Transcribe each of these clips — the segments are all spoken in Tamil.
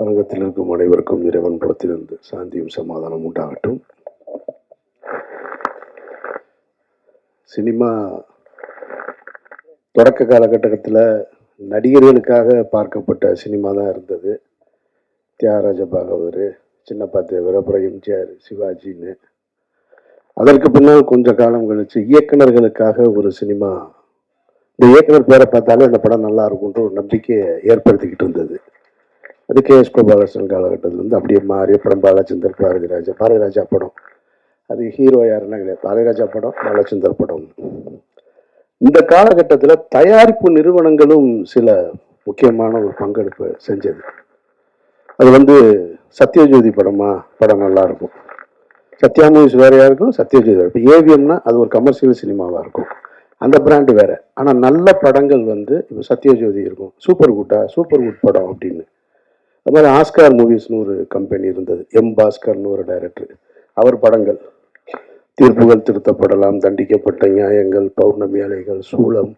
அரங்கத்தில் இருக்கும் அனைவருக்கும் இறைவன் புறத்திலிருந்து சாந்தியும் சமாதானம் உண்டாகட்டும். சினிமா தொடக்க காலகட்டத்தில் நடிகர்களுக்காக பார்க்கப்பட்ட சினிமா தான் இருந்தது. தியாகராஜ பாகவதர், சின்னப்பா தேவர், அப்புறம் எம்ஜிஆர், சிவாஜின்னு. அதற்கு பின்னால் கொஞ்ச காலம் கழிச்சு இயக்குநர்களுக்காக ஒரு சினிமா, இந்த இயக்குனர் பேரை பார்த்தாலே அந்த படம் நல்லா இருக்கும்ன்ற ஒரு நம்பிக்கையை ஏற்படுத்திக்கிட்டு இருந்தது. அது KS கோபாலகிருஷ்ணன் காலகட்டத்திலேருந்து அப்படியே மாறி அப்புறம் பாலச்சந்தர், பாரதிராஜா படம். அது ஹீரோ யாருன்னா கிடையாது, பாரதிராஜா படம், பாலச்சந்தர் படம். இந்த காலகட்டத்தில் தயாரிப்பு நிறுவனங்களும் சில முக்கியமான ஒரு பங்கெடுப்பு செஞ்சது. அது சத்யஜோதி படம் நல்லா இருக்கும். சத்யா மூவிஸ் வேறையா இருக்கும், சத்யஜோதி வேறு. இப்போ ஏவிஎம்னா அது ஒரு கமர்ஷியல் சினிமாவாக இருக்கும், அந்த பிராண்டு வேற. ஆனால் நல்ல படங்கள் இப்போ சத்யஜோதி இருக்கும், சூப்பர் குட் படம் அப்படின்னு. அது மாதிரி ஆஸ்கார் மூவிஸ்னு ஒரு கம்பெனி இருந்தது, பாஸ்கர்னு ஒரு டைரக்டர். அவர் படங்கள் தீர்ப்புகள் திருத்தப்படலாம், தண்டிக்கப்பட்ட நியாயங்கள், பௌர்ணமி அலைகள், சூளம்,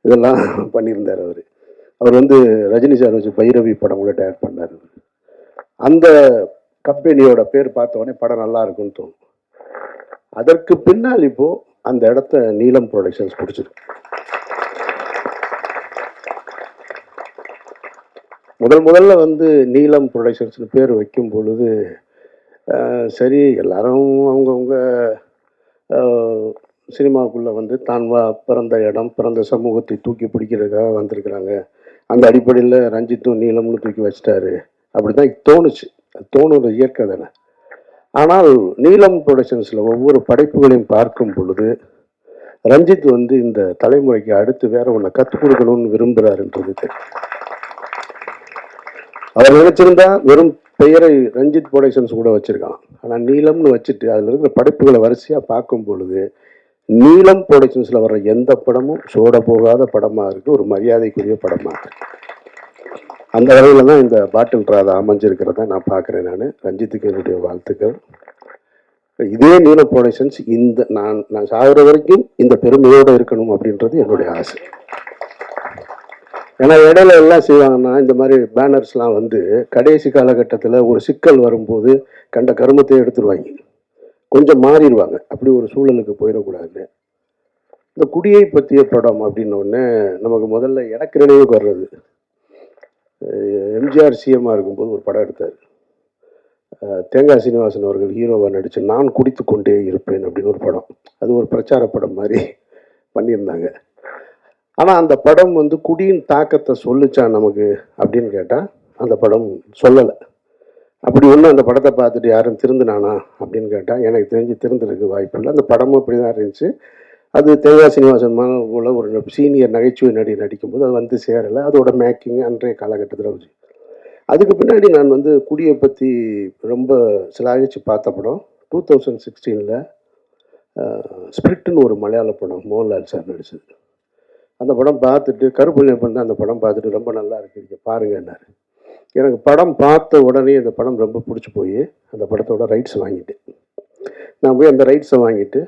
இதெல்லாம் பண்ணியிருந்தார் அவர். அவர் ரஜினி சார் வச்சு பைரவி படம் கூட டைரக்ட் பண்ணார். அந்த கம்பெனியோட பேர் பார்த்த உடனே படம் நல்லா இருக்குன்னு தோணும். அதற்கு பின்னால் இப்போ அந்த இடத்த நீலம் ப்ரொடக்ஷன்ஸ் பிடிச்சிருக்கு. முதல்ல நீலம் ப்ரொடக்ஷன்ஸ்னு பேர் வைக்கும் பொழுது சரி, எல்லாரும் அவங்கவுங்க சினிமாவுக்குள்ளே தான் பிறந்த இடம், பிறந்த சமூகத்தை தூக்கி பிடிக்கிறதுக்காக வந்திருக்கிறாங்க. அந்த அடிப்படையில் ரஞ்சித்தும் நீலம்னு தூக்கி வச்சிட்டாரு, அப்படி தான் தோணுச்சு. அது தோணுற இயற்கை தானே. ஆனால் நீலம் ப்ரொடக்ஷன்ஸில் ஒவ்வொரு படைப்புகளையும் பார்க்கும் பொழுது ரஞ்சித் இந்த தலைமுறைக்கு அடுத்து வேற ஒன்றை கற்றுக் கொடுக்கணும்னு விரும்புகிறாருன்றது தெரியும். அவர் நினைச்சிருந்தா வெறும் பெயரை ரஞ்சித் ப்ரொடக்ஷன்ஸ் கூட வச்சிருக்கான். ஆனால் நீலம்னு வச்சுட்டு அதில் இருக்கிற படைப்புகளை வரிசையாக பார்க்கும் பொழுது நீலம் ப்ரொடக்ஷன்ஸில் வர்ற எந்த படமும் சோட போகாத படமாக இருக்குது, ஒரு மரியாதைக்குரிய படமாக இருக்குது. அந்த வகையில் தான் இந்த பாட்டில் ராதா அமைஞ்சிருக்கிறத நான் பார்க்குறேன். ரஞ்சித்துக்கு என்னுடைய வாழ்த்துக்கள். இதே நீலம் ப்ரொடக்ஷன்ஸ் நான் சாகிற வரைக்கும் இந்த பெருமையோடு இருக்கணும் அப்படின்றது என்னுடைய ஆசை. ஏன்னா இடையில எல்லாம் செய்வாங்கன்னா, இந்த மாதிரி பேனர்ஸ்லாம் கடைசி காலகட்டத்தில் ஒரு சிக்கல் வரும்போது கண்ட கருமத்தை எடுத்துருவாங்க, கொஞ்சம் மாறிடுவாங்க. அப்படி ஒரு சூழலுக்கு போயிடக்கூடாது. இந்த குடியை பற்றிய படம் அப்படின்னோடனே நமக்கு முதல்ல எனக்கு நினைவுக்கு வர்றது, எம்ஜிஆர் சிஎம்மாக இருக்கும்போது ஒரு படம் எடுத்தார். தேங்காய் சீனிவாசன் அவர்கள் ஹீரோவாக நடித்து நான் குடித்து கொண்டே இருப்பேன் அப்படின்னு ஒரு படம். அது ஒரு பிரச்சார படம் மாதிரி பண்ணியிருந்தாங்க. ஆனால் அந்த படம் குடியின் தாக்கத்தை சொல்லிச்சா நமக்கு அப்படின்னு கேட்டால் அந்த படம் சொல்லலை. அப்படி ஒன்று அந்த படத்தை பார்த்துட்டு யாரும் திருந்தினானா அப்படின்னு கேட்டால் எனக்கு தெரிஞ்சு திருந்துறதுக்கு வாய்ப்பு இல்லை. அந்த படமும் அப்படி தான் இருந்துச்சு. அது தேங்காய் சீனிவாசன் போல் ஒரு சீனியர் நகைச்சுவை நடிக்கும்போது அது சேரலை. அதோட மேக்கிங் அன்றைய காலகட்டத்தில் வச்சு. அதுக்கு பின்னாடி நான் குடியை பற்றி ரொம்ப சிலாகிச்சு பார்த்த படம் 2016 ஸ்பிரிட்னு ஒரு மலையாள படம், மோகன்லால் சார் நடிச்சது. அந்த படம் பார்த்துட்டு கருப்புள்ளியப்பன் தான் அந்த படம் பார்த்துட்டு ரொம்ப நல்லா இருக்கு பாருங்கன்னாரு. எனக்கு படம் பார்த்த உடனே அந்த படம் ரொம்ப பிடிச்சி போய் அந்த படத்தோட ரைட்ஸ் வாங்கிட்டு நான் போய் அந்த ரைட்ஸை வாங்கிட்டு,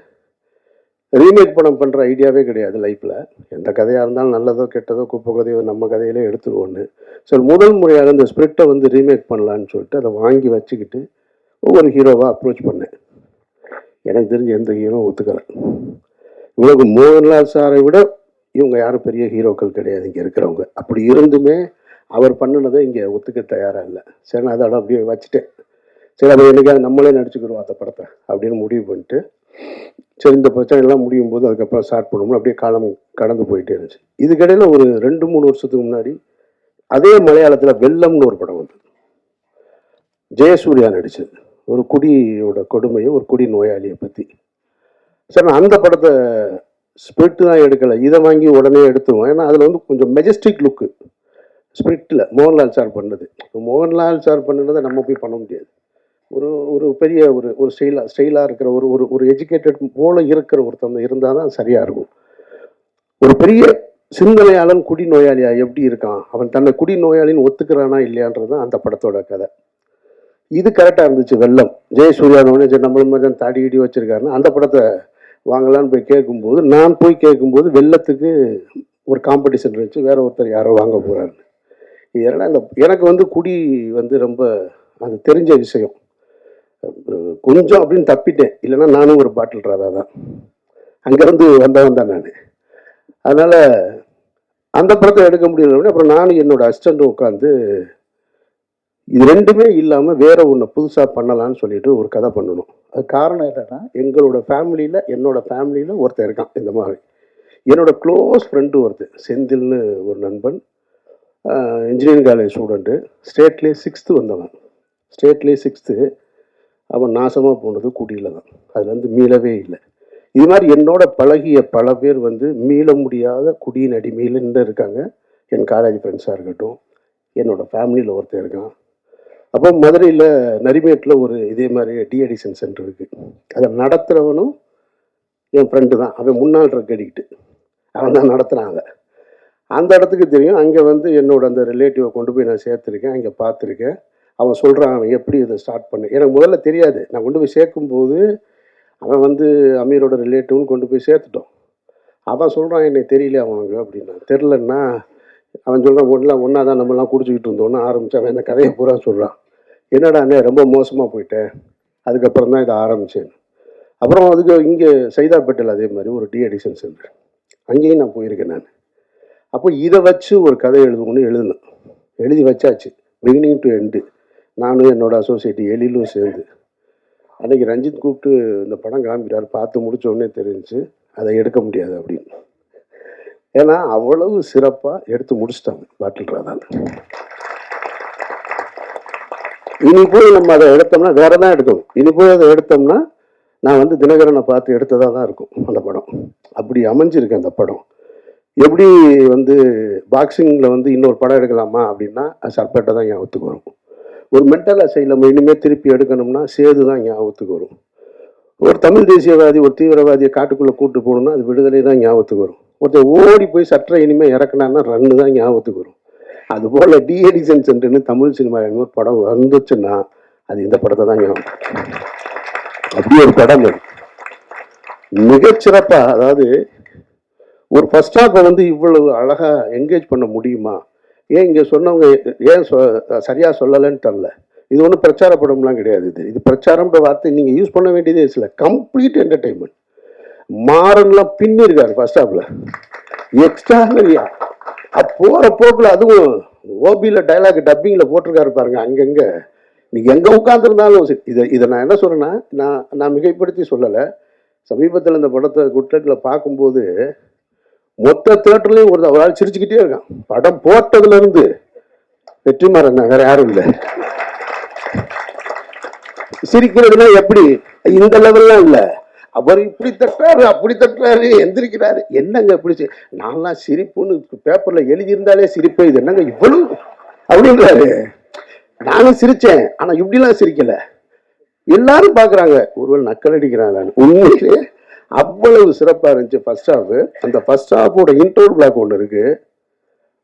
ரீமேக் படம் பண்ணுற ஐடியாவே கிடையாது லைஃப்பில். எந்த கதையாக இருந்தாலும் நல்லதோ கெட்டதோ குப்பை கதையோ நம்ம கதையிலே எடுத்துருவோன்னு சரி முதல் முறையாக இந்த ஸ்பிரிட்டை ரீமேக் பண்ணலான்னு சொல்லிட்டு அதை வாங்கி வச்சுக்கிட்டு ஒவ்வொரு ஹீரோவாக அப்ரோச் பண்ணேன். எனக்கு தெரிஞ்ச எந்த ஹீரோ ஒத்துக்கலை. இவங்களுக்கு மோகன்லால் சாரை விட இவங்க யாரும் பெரிய ஹீரோக்கள் கிடையாது இங்கே இருக்கிறவங்க. அப்படி இருந்துமே அவர் பண்ணினதை இங்கே ஒத்துக்க தயாராக இல்லை. சரி, நான் அதோட அப்படியே வச்சுட்டேன். சரி, அதை என்னைக்காவது நம்மளே நடிச்சுக்கிறோம் அந்த படத்தை அப்படின்னு முடிவு பண்ணிட்டு, சரி இந்த பிரச்சனை எல்லாம் முடியும் போது அதுக்கப்புறம் ஸ்டார்ட் பண்ணணும்னு அப்படியே காலம் கடந்து போயிட்டே இருந்துச்சு. இதுக்கிடையில் ஒரு 2-3 வருஷத்துக்கு முன்னாடி அதே மலையாளத்தில் வெள்ளம்னு ஒரு படம் ஜெயசூர்யா நடிச்சது. ஒரு குடியோட கொடுமையை, ஒரு குடி நோயாளியை பற்றி. சரி, நான் அந்த படத்தை ஸ்பிரிட் தான் எடுக்கலை, இதை வாங்கி உடனே எடுத்துருவோம். ஏன்னா அதில் கொஞ்சம் மெஜஸ்டிக் லுக்கு ஸ்பிரிட்டில் மோகன்லால் சார் பண்ணது. இப்போ மோகன்லால் சார் பண்ணதை நம்ம போய் பண்ண முடியாது. ஒரு பெரிய ஒரு ஸ்டைலாக இருக்கிற ஒரு எஜுகேட்டட் போல இருக்கிற ஒருத்தன் இருந்தால் தான் சரியாக இருக்கும். ஒரு பெரிய சிந்தனையாளன் குடி நோயாளியா எப்படி இருக்கான், அவன் தன்னை குடி நோயாளின்னு ஒத்துக்கிறானா இல்லையான்றது தான் அந்த படத்தோட கதை. இது கரெக்டாக இருந்துச்சு. வெள்ளம் ஜெயசூர்யானோடனே சரி நம்மள மாதிரி தான் தாடி இடி வச்சிருக்காருன்னா அந்த படத்தை வாங்கலான்னு போய் கேட்கும்போது, நான் போய் கேட்கும்போது வெள்ளத்துக்கு ஒரு காம்படிஷன் இருந்துச்சு, வேற ஒருத்தர் யாரோ வாங்க போகிறாருன்னு. ஏன்னா எனக்கு வந்து குடி வந்து ரொம்ப அது தெரிஞ்ச விஷயம். கொஞ்சம் அப்படின்னு தப்பிட்டேன், இல்லைன்னா நானும் ஒரு பாட்டில் ராதா தான். அங்கேருந்து வந்தவன் தான் நான். அதனால் அந்த படத்தை எடுக்க முடியல. அப்புறம் நானும் என்னோட அசிஸ்டண்ட்டும் உட்காந்து இது ரெண்டுமே இல்லாமல் வேற ஒன்று புதுசாக பண்ணலான்னு சொல்லிட்டு ஒரு கதை பண்ணணும். அது காரணம் என்னன்னா, எங்களோட ஃபேமிலியில் என்னோட ஃபேமிலியில் ஒருத்தர் இருக்கான் இந்த மாதிரி. என்னோட க்ளோஸ் ஃப்ரெண்டு ஒருத்தர் செந்தில்னு ஒரு நண்பன், இன்ஜினியரிங் காலேஜ் ஸ்டூடெண்ட்டு, ஸ்டேட்லேயே 6th வந்தவன். ஸ்டேட்லேயே 6th. அவன் நாசமாக போனது குடியில் தான். அதுலேருந்து மீளவே இல்லை. இது மாதிரி என்னோட பழகிய பல பேர் வந்து மீள முடியாத குடியின் அடிமையில்னு இருக்காங்க. என் காலேஜ் ஃப்ரெண்ட்ஸாக இருக்கட்டும், என்னோடய ஃபேமிலியில் ஒருத்தர் இருக்கான். அப்போ மதுரையில் நரிமேட்டில் ஒரு இதே மாதிரி டிஅடிக்ஷன் சென்டர் இருக்குது. அதை நடத்துகிறவனும் என் ஃப்ரெண்டு தான். அவன் முன்னாள் ட்ரக் அடிக்ட்டு, அவன் தான் நடத்துகிறாங்க. அந்த இடத்துக்கு தெரியும். அங்கே வந்து என்னோட அந்த ரிலேட்டிவை கொண்டு போய் நான் சேர்த்துருக்கேன், அங்கே பார்த்துருக்கேன். அவன் சொல்கிறான் அவன் எப்படி இதை ஸ்டார்ட் பண்ணு. எனக்கு முதல்ல தெரியாது. நான் கொண்டு போய் சேர்க்கும்போது அவன் வந்து அமீரோட ரிலேட்டிவ்னு கொண்டு போய் சேர்த்துட்டோம். அவன் சொல்கிறான் என்னை தெரியல அவனுக்கு அப்படின்னா. தெரிலன்னா அவன் சொல்கிறான் ஒன்றா தான் நம்மலாம் குடிச்சிக்கிட்டு இருந்தோன்னு ஆரம்பித்து அவன் இந்த கதையை பூரா சொல்கிறான். என்னடா அண்ணே ரொம்ப மோசமாக போயிட்டேன், அதுக்கப்புறம் தான் இதை ஆரம்பித்தேன். அப்புறம் அதுக்கு இங்கே சைதாப்பேட்டையில் அதே மாதிரி ஒரு டிஅடிக்ஷன் சென்டர், அங்கேயும் நான் போயிருக்கேன் நான். அப்போ இதை வச்சு ஒரு கதை எழுதினேன். எழுதி வச்சாச்சு, பிகினிங் டு எண்டு. நானும் என்னோடய அசோசியேட் எழிலும் சேர்ந்து. அன்றைக்கி ரஞ்சித் கூப்பிட்டு இந்த படம் காமிக்கிறார், பார்த்து முடித்தோடனே தெரிஞ்சு அதை எடுக்க முடியாது அப்படின்னு. ஏன்னா அவ்வளவு சிறப்பாக எடுத்து முடிச்சிட்டாங்க பாட்டில் ராதாவில். இனி போய் நம்ம அதை எடுத்தோம்னா வேற தான் எடுக்கணும். இனி போய் அதை எடுத்தோம்னா நான் வந்து தினகரனை பார்த்து எடுத்ததாக தான் இருக்கும் அந்த படம். அப்படி அமைஞ்சிருக்கு அந்த படம். எப்படி வந்து பாக்ஸிங்கில் வந்து இன்னொரு படம் எடுக்கலாமா அப்படின்னா சர்பேட்டை தான் ஞாபகத்துக்கு வரும். ஒரு மென்டல் அசைலம் இனிமேல் திருப்பி எடுக்கணும்னா சேது தான் ஞாபகத்துக்கு வரும். ஒரு தமிழ் தேசியவாதி ஒரு தீவிரவாதியை காட்டுக்குள்ளே கூப்பிட்டு போகணும்னா அது விடுதலை தான் ஞாபகத்துக்கு வரும். ஒருத்தர் ஓடி போய் சற்றை இனிமேல் இறக்குனான்னா ரன்னு தான் ஞாபகத்துக்கு வரும். அதுபோல் டிஅடிக்ஷன் சென்டர்னு தமிழ் சினிமா ஒரு படம் வந்துச்சுன்னா அது இந்த படத்தை தான் ஞாபகம். அப்படி ஒரு படம் அது மிகச்சிறப்பாக. அதாவது ஒரு ஃபர்ஸ்ட் ஹாஃபை வந்து இவ்வளவு அழகாக என்கேஜ் பண்ண முடியுமா? ஏன் இங்கே சொன்னவங்க ஏன் சரியாக சொல்லலைன்னு தெரில. இது ஒன்றும் பிரச்சார படம்லாம் கிடையாது. இது பிரச்சாரம்ன்ற வார்த்தை நீங்கள் யூஸ் பண்ண வேண்டியதே இல்லை. Complete entertainment. மாறன்லாம் பின்னிருக்காரு ஃபர்ஸ்ட் ஹாஃபில் எக்ஸ்ட்ரானரியா. போகிற போக்கில் அதுவும் ஓபியில் டைலாக் டப்பிங்கில் போட்டிருக்காரு பாருங்க. அங்கங்கே நீங்கள் எங்கே உட்காந்துருந்தாலும் இதை நான் என்ன சொல்கிறேன்னா, நான் மிகைப்படுத்தி சொல்லலை. சமீபத்தில் இந்த படத்தை குட்லெட்டில் பார்க்கும்போது மொத்த தேட்டர்லையும் ஒரு ஆள் சிரிச்சுக்கிட்டே இருக்கான். படம் போட்டதுலேருந்து வெற்றிமாறன் தான், வேற யாரும் இல்லை. சிரிக்கிறதுனா எப்படி இந்த லெவல்லாம் இல்லை. அவர் இப்படி தட்டுறாரு அப்படி தட்டுறாரு எந்திரிக்கிறாரு. என்னங்க இப்படி நான்லாம் சிரிப்புன்னு பேப்பரில் எழுதியிருந்தாலே சிரிப்பு, இது என்னங்க இவ்வளவு அப்படின்றாரு. நானும் சிரித்தேன், ஆனால் இப்படிலாம் சிரிக்கலை. எல்லாரும் பார்க்குறாங்க, ஒருவேளை நக்கல் அடிக்கிறாங்க. உண்மையிலே அவ்வளவு சிறப்பாக இருந்துச்சு ஃபர்ஸ்ட் ஹாஃப். அந்த ஃபர்ஸ்ட் ஹாஃபோட இன்ட்ரோல் பிளாக் ஒன்று இருக்குது.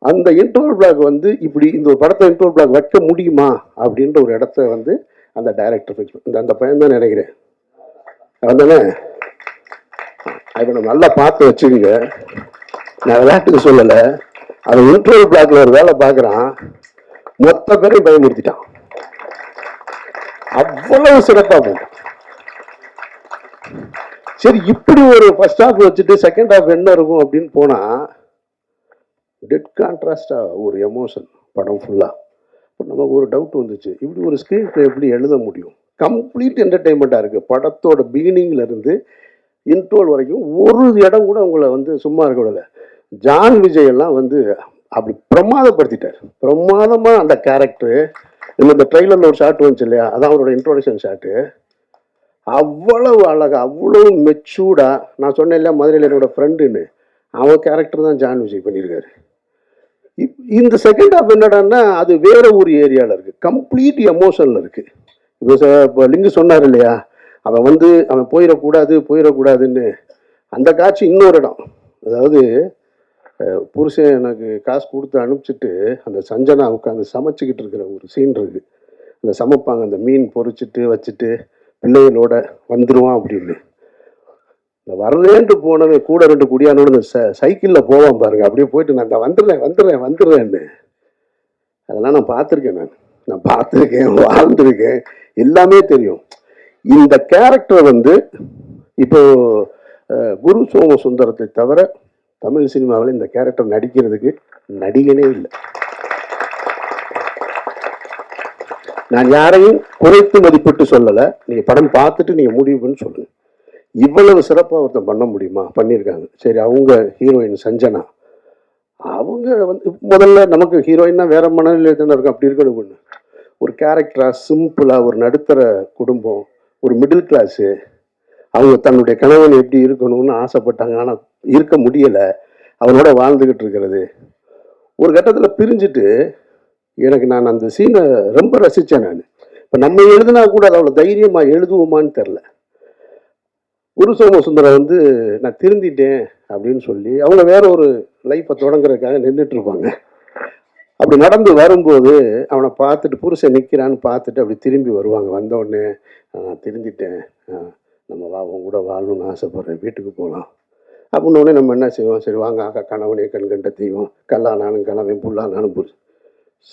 அந்த இன்ட்ரோல் பிளாக் வந்து இப்படி இந்த ஒரு படத்தை இன்ட்ரோல் பிளாக் வைக்க முடியுமா அப்படின்ற ஒரு இடத்த வந்து அந்த டைரக்டர் ஃபிக்ஸ் அந்த பையன் தான் நினைக்கிறேன். வந்தானே அதை நல்லா பார்த்து வச்சுக்கோங்க. நான் விளையாட்டுக்கு சொல்லலை. அந்த இன்ட்ரோல் பிளாக்ல ஒரு வேலை பார்க்குறான், மொத்த பேரையும் பயமுறுத்திட்டான். அவ்வளவு சிறப்பாக போட்டான். சரி, இப்படி ஒரு ஃபர்ஸ்ட் ஹாஃப் வச்சுட்டு செகண்ட் ஹாஃப் என்ன இருக்கும் அப்படின்னு போனால் டெட் கான்ட்ராஸ்டாக ஒரு எமோஷன் படம் ஃபுல்லாக. நமக்கு ஒரு டவுட் வந்துச்சு, இப்படி ஒரு ஸ்க்ரீன் பிளே எப்படி எழுத முடியும்? கம்ப்ளீட் என்டர்டெயின்மெண்ட்டாக இருக்குது. படத்தோட பிகினிங்லேருந்து இன்ட்ரோல் வரைக்கும் ஒரு இடம் கூட உங்களை வந்து சும்மா இருக்க விடலை. ஜான் விஜய் எல்லாம் வந்து அப்படி பிரமாதப்படுத்திட்டார். பிரமாதமாக அந்த கேரக்டரு. இந்த ட்ரெய்லரில் ஒரு ஷாட் வந்துச்சு இல்லையா, அதான் அவரோட இன்ட்ரோடக்ஷன் ஷாட்டு. அவ்வளவு அழகா, அவ்வளவு மெச்சூர்டாக. நான் சொன்னேன் இல்லையா மதுரையில் என்னோட ஃப்ரெண்டுன்னு, அவன் கேரக்டர் தான் ஜான் விஜய் பண்ணியிருக்காரு. இந்த செகண்ட் ஹாஃப் என்னடான்னா அது வேற ஒரு ஏரியாவில் இருக்குது, கம்ப்ளீட் எமோஷனில் இருக்குது. இப்போ லிங்கு சொன்னார் இல்லையா, அவன் வந்து அவன் போயிடக்கூடாதுன்னு. அந்த காட்சி இன்னொரு இடம். அதாவது புருஷன் எனக்கு காசு கொடுத்து அனுப்பிச்சிட்டு அந்த சஞ்சனா உட்காந்து சமைச்சிக்கிட்டு இருக்கிற ஒரு சீன் இருக்குது. அந்த சமைப்பாங்க, அந்த மீன் பொரிச்சிட்டு வச்சுட்டு பிள்ளைகளோட வந்துடுவான் அப்படின்னு. இந்த வரலேன்ட்டு போனவன் கூட 2 குடியானோட இந்த சைக்கிளில் போவான் பாருங்க. அப்படியே போயிட்டு நான் வந்துடுறேன்னு அதெல்லாம் நான் பார்த்துருக்கேன், நான் பார்த்துருக்கேன், வாழ்ந்துருக்கேன், எல்லாமே தெரியும். இந்த கேரக்டர் வந்து இப்போ குரு சோமசுந்தரத்தை தவிர தமிழ் சினிமாவில் இந்த கேரக்டர் நடிக்கிறதுக்கு நடிகனே இல்லை. நான் யாரையும் குறைத்து மதிப்பிட்டு சொல்லலை, நீங்கள் படம் பார்த்துட்டு நீங்கள் முடிவுன்னு சொல்லுங்க. இவ்வளவு சிறப்பாக ஒருத்தன் பண்ண முடியுமா? பண்ணியிருக்காங்க. சரி, அவங்க ஹீரோயின் சஞ்சனா, அவங்க வந்து முதல்ல நமக்கு ஹீரோயின்னா வேற மனநிலை தானே இருக்கும். அப்படி இருக்கணும், ஒரு கேரக்டராக சிம்பிளாக ஒரு நடுத்தர குடும்பம், ஒரு மிடில் கிளாஸு, அவங்க தன்னுடைய கணவன் எப்படி இருக்கணும்னு ஆசைப்பட்டாங்க, ஆனால் இருக்க முடியலை, அவனோட வாழ்ந்துக்கிட்டு இருக்கிறது. ஒரு கட்டத்தில் பிரிஞ்சுட்டு எனக்கு நான் அந்த சீனை ரொம்ப ரசித்தேன். நான் இப்போ நம்ம எழுதுனா கூட அதை அவ்வளோ தைரியமாக எழுதுவோமான்னு தெரில. குரு சோமசுந்தரம் வந்து நான் திருந்திட்டேன் அப்படின்னு சொல்லி அவங்க வேற ஒரு லைஃப்பை தொடங்குறதுக்காக நின்றுட்டு இருப்பாங்க. அப்படி நடந்து வரும்போது அவனை பார்த்துட்டு புருஷன் நிற்கிறான்னு பார்த்துட்டு அப்படி திரும்பி வருவாங்க. வந்தவுடனே திருந்திட்டேன், நம்ம உன் கூட வாழணும்னு ஆசைப்படுறேன், வீட்டுக்கு போகலாம் அப்படின்னோடனே நம்ம என்ன செய்வோம்? சரி வாங்க ஆக்கா, கணவனே கண் கண்ட தெய்வம், கல்லானாலும் கணவன் புல்லானாலும் புருஷன்.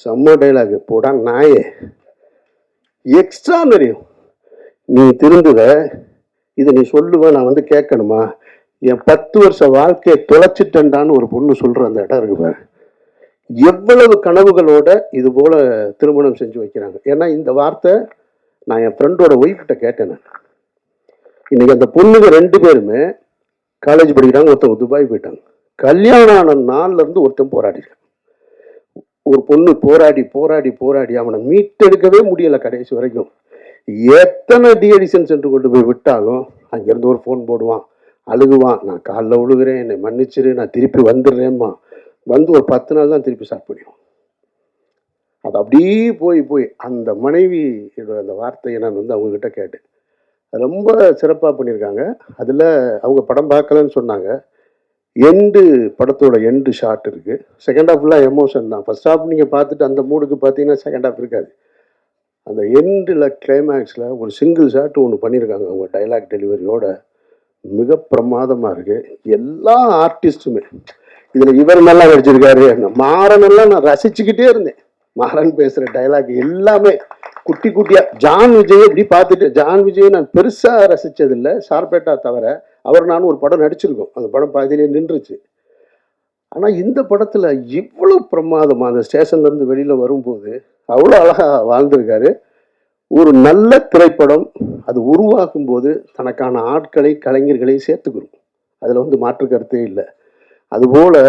செம்ம டைலாக் போடா நாயே, எக்ஸ்ட்ரானரி. நீ திருந்துவ, இதை நீ சொல்லுவ, நான் வந்து கேட்கணுமா? என் 10 வருஷ வாழ்க்கையை தொலைச்சிட்டேன்டான்னு ஒரு பொண்ணு சொல்ற அந்த இடம் இருக்கு பாரு. எவ்வளவு கனவுகளோட இது போல திருமணம் செஞ்சு வைக்கிறாங்க. ஏன்னா இந்த வார்த்தை நான் என் ஃப்ரெண்டோட ஒய்ஃப்கிட்ட கேட்டேன். நான் இன்னைக்கு அந்த பொண்ணுங்க 2 பேருமே காலேஜ் படிக்கிறாங்க, ஒருத்தவங்க துபாய் போயிட்டாங்க. கல்யாணம் ஆன நாள்ல இருந்து ஒருத்தன் போராடிருக்கான். ஒரு பொண்ணு போராடி போராடி போராடி அவனை மீட்டெடுக்கவே முடியல கடைசி வரைக்கும். எத்தனை டிஎடிஷன் சென்டர் கொண்டு போய் விட்டாலும் அங்கேருந்து ஒரு ஃபோன் போடுவான், அழுகுவான், நான் காலில் விழுகிறேன், என்னை மன்னிச்சிரு, நான் திருப்பி வந்துடுறேம்மா. வந்து ஒரு 10 நாள் தான் திருப்பி ஸ்டார்ட் பண்ணிடுவோம். அது அப்படியே போய் போய் அந்த மனைவி அந்த வார்த்தையை நான் வந்து அவங்கக்கிட்ட கேட்டேன். ரொம்ப சிறப்பாக பண்ணியிருக்காங்க. அதில் அவங்க படம் பார்க்கலன்னு சொன்னாங்க. எண்டு படத்தோட எண்டு ஷார்ட் இருக்குது. செகண்ட் ஹாஃப் ஃபுல்லாக எமோஷன் தான். ஃபர்ஸ்ட் ஹாஃப் நீங்கள் பார்த்துட்டு அந்த மூடுக்கு பார்த்தீங்கன்னா செகண்ட் ஹாஃப் இருக்காது. அந்த எண்டில் கிளைமேக்ஸில் ஒரு சிங்கிள் ஷாட் ஒன்று பண்ணியிருக்காங்க அவங்க டைலாக் டெலிவரியோட. மிக பிரமாதமாக இருக்குது. எல்லா ஆர்டிஸ்ட்டுமே இதில் இவர் நல்லா நடிச்சிருக்காரு. மாறனெல்லாம் நான் ரசிச்சுக்கிட்டே இருந்தேன். மாறன் பேசுகிற டைலாக் எல்லாமே குட்டி குட்டியாக. ஜான் விஜய் இப்படி பார்த்துட்டு, ஜான் விஜய் நான் பெருசாக ரசித்ததில்லை, சார்பேட்டா தவிர. அவர் நானும் ஒரு படம் நடிச்சிருக்கோம், அந்த படம் பாதியிலே நின்றுச்சு. ஆனால் இந்த படத்தில் இவ்வளோ பிரமாதமாக அந்த ஸ்டேஷன்லேருந்து வெளியில் வரும்போது அவ்வளோ அழகாக வாழ்ந்திருக்காரு. ஒரு நல்ல திரைப்படம் அது உருவாக்கும் போது தனக்கான ஆட்களை, கலைஞர்களை சேர்த்துக்கணும். அதில் வந்து மாற்று கருத்தே இல்லை. அதுபோல்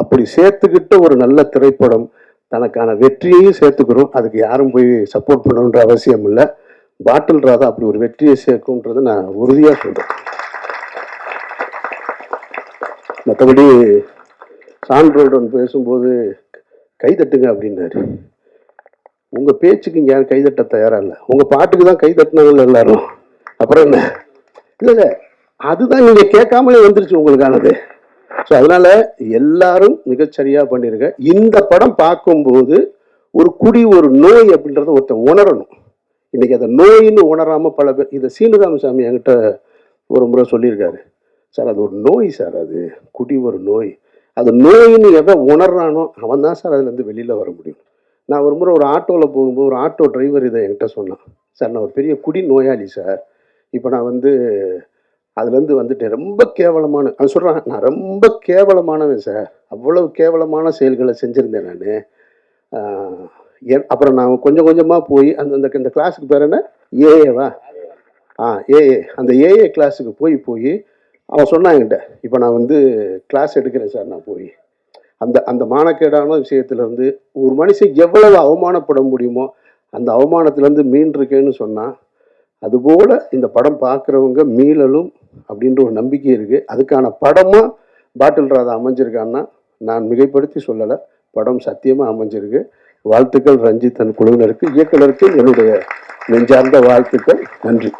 அப்படி சேர்த்துக்கிட்ட ஒரு நல்ல திரைப்படம் தனக்கான வெற்றியையும் சேர்த்துக்கிறோம். அதுக்கு யாரும் போய் சப்போர்ட் பண்ணணுன்ற அவசியம் இல்லை. பாட்டில் ராதா அப்படி ஒரு வெற்றியை சேர்க்கும்ன்றதை நான் உறுதியாக சொல்கிறேன். மற்றபடி சான்றோடன் பேசும்போது கைதட்டுங்க அப்படின்னாரு. உங்கள் பேச்சுக்கு இங்கே யாரும் கைதட்ட தயாராக இல்லை, உங்கள் பாட்டுக்கு தான் கைதட்டினாங்கல்ல எல்லாரும். அப்புறம் என்ன? இல்லை, அதுதான் நீங்கள் கேட்காமலே வந்துருச்சு உங்களுக்கானது. ஸோ அதனால் எல்லாரும் மிகச்சரியாக பண்ணிருங்க. இந்த படம் பார்க்கும்போது ஒரு குடி, ஒரு நோய் அப்படின்றத ஒருத்தன் உணரணும். இன்றைக்கி அதை நோயின்னு உணராமல் பல பேர். இதை சீனிராமசாமி என்கிட்ட ஒரு முறை சொல்லியிருக்காரு. சார் அது ஒரு நோய் சார், அது குடி ஒரு நோய். அது நோயின்னு எவன் உணர்றானோ அவன் தான் சார் அதுலேருந்து வெளியில் வர முடியும். நான் ஒரு முறை ஒரு ஆட்டோவில் போகும்போது ஒரு ஆட்டோ டிரைவர் இதை என்கிட்ட சொன்னான். சார் நான் ஒரு பெரிய குடி நோயாளி சார், இப்போ நான் வந்து அதுலேருந்து வந்துட்டேன், ரொம்ப கேவலமான. அவன் சொல்கிறான், நான் ரொம்ப கேவலமானவன் சார், அவ்வளவு கேவலமான செயல்களை செஞ்சுருந்தேன் நான். அப்புறம் நான் கொஞ்சம் கொஞ்சமாக போய் அந்த கிளாஸுக்கு பேர் என்ன, ஏஏவா? ஏஏ. அந்த ஏஏ கிளாஸுக்கு போய் அவன் சொன்னாங்கிட்ட, இப்போ நான் வந்து கிளாஸ் எடுக்கிறேன் சார். நான் போய் அந்த மானக்கேடான விஷயத்துலேருந்து ஒரு மனுஷன் எவ்வளவு அவமானப்பட முடியுமோ அந்த அவமானத்துலேருந்து மீண்டிருக்கேன்னு சொன்னால், அதுபோல் இந்த படம் பார்க்குறவங்க மீளலும் அப்படின்ற ஒரு நம்பிக்கை இருக்குது. அதுக்கான படமாக பாட்டில் ராதா அமைஞ்சிருக்கான்னா நான் மிகைப்படுத்தி சொல்லலை, படம் சத்தியமாக அமைஞ்சிருக்கு. வாழ்த்துக்கள் ரஞ்சித் அண்ட் குழுவினருக்கு, இயக்குனருக்கு என்னுடைய நெஞ்சார்ந்த வாழ்த்துக்கள். நன்றி.